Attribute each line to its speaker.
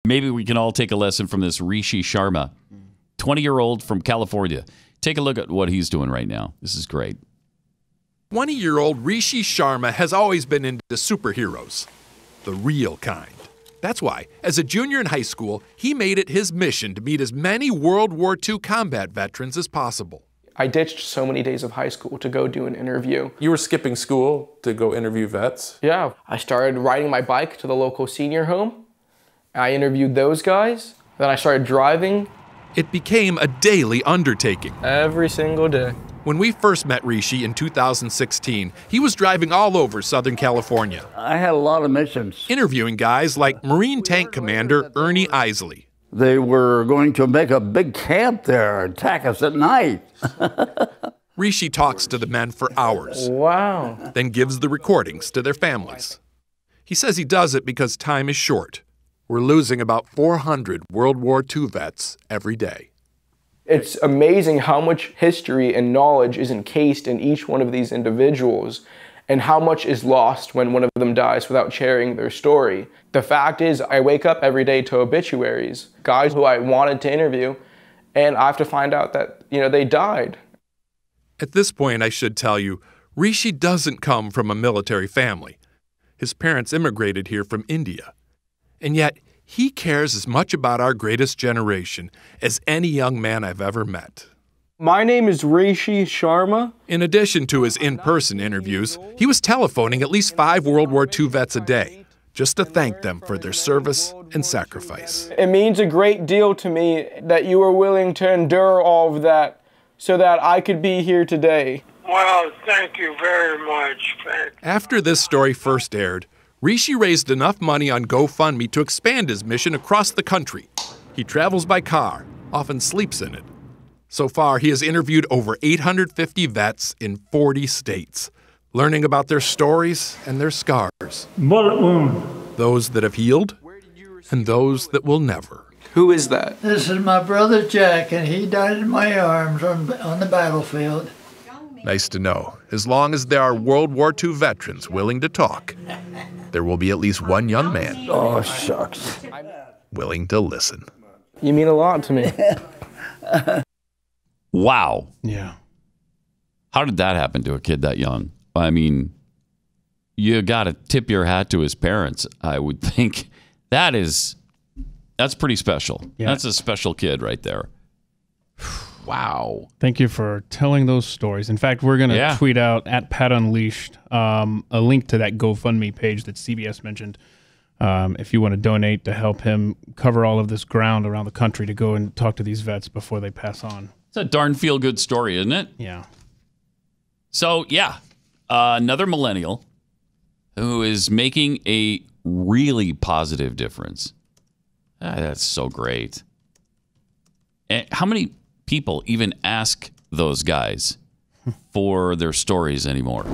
Speaker 1: Maybe we can all take a lesson from this Rishi Sharma, 20-year-old from California. Take a look at what he's doing right now. This is great.
Speaker 2: 20-year-old Rishi Sharma has always been into superheroes, the real kind. That's why, as a junior in high school, he made it his mission to meet as many World War II combat veterans as possible.
Speaker 3: I ditched so many days of high school to go do an interview.
Speaker 4: You were skipping school to go interview vets?
Speaker 3: Yeah. I started riding my bike to the local senior home. I interviewed those guys. Then I started driving.
Speaker 2: It became a daily undertaking.
Speaker 3: Every single day.
Speaker 2: When we first met Rishi in 2016, he was driving all over Southern California.
Speaker 5: I had a lot of missions.
Speaker 2: Interviewing guys like Marine Tank Commander Ernie Isley.
Speaker 5: They were going to make a big camp there, attack us at night.
Speaker 2: Rishi talks to the men for hours.
Speaker 3: Wow.
Speaker 2: Then gives the recordings to their families. He says he does it because time is short. We're losing about 400 World War II vets every day.
Speaker 3: It's amazing how much history and knowledge is encased in each one of these individuals, and how much is lost when one of them dies without sharing their story. The fact is, I wake up every day to obituaries, guys who I wanted to interview, and I have to find out that, they died.
Speaker 2: At this point, I should tell you, Rishi doesn't come from a military family. His parents immigrated here from India. And yet, he cares as much about our greatest generation as any young man I've ever met.
Speaker 3: My name is Rishi Sharma.
Speaker 2: In addition to his in-person interviews, he was telephoning at least 5 World War II vets a day, just to thank them for their service and sacrifice.
Speaker 3: It means a great deal to me that you were willing to endure all of that so that I could be here today.
Speaker 6: Well, thank you very much.
Speaker 2: After this story first aired, Rishi raised enough money on GoFundMe to expand his mission across the country. He travels by car, often sleeps in it. So far, he has interviewed over 850 vets in 40 states, learning about their stories and their scars.
Speaker 6: Bullet wound.
Speaker 2: Those that have healed and those that will never.
Speaker 3: Who is that?
Speaker 7: This is my brother Jack, and he died in my arms on the battlefield.
Speaker 2: Nice to know. As long as there are World War II veterans willing to talk, there will be at least one young man.
Speaker 5: Oh, shucks.
Speaker 2: Willing to listen.
Speaker 3: You mean a lot to me.
Speaker 1: Wow.
Speaker 4: Yeah.
Speaker 1: How did that happen to a kid that young? I mean, you got to tip your hat to his parents. I would think that's pretty special.
Speaker 4: Yeah.
Speaker 1: That's a special kid right there. Wow.
Speaker 8: Thank you for telling those stories. In fact, we're going to tweet out at Pat Unleashed a link to that GoFundMe page that CBS mentioned. If you want to donate to help him cover all of this ground around the country to go and talk to these vets before they pass on.
Speaker 1: It's a darn feel-good story, isn't it?
Speaker 8: Yeah.
Speaker 1: So, another millennial who is making a really positive difference. That's so great. And how many people even ask those guys for their stories anymore?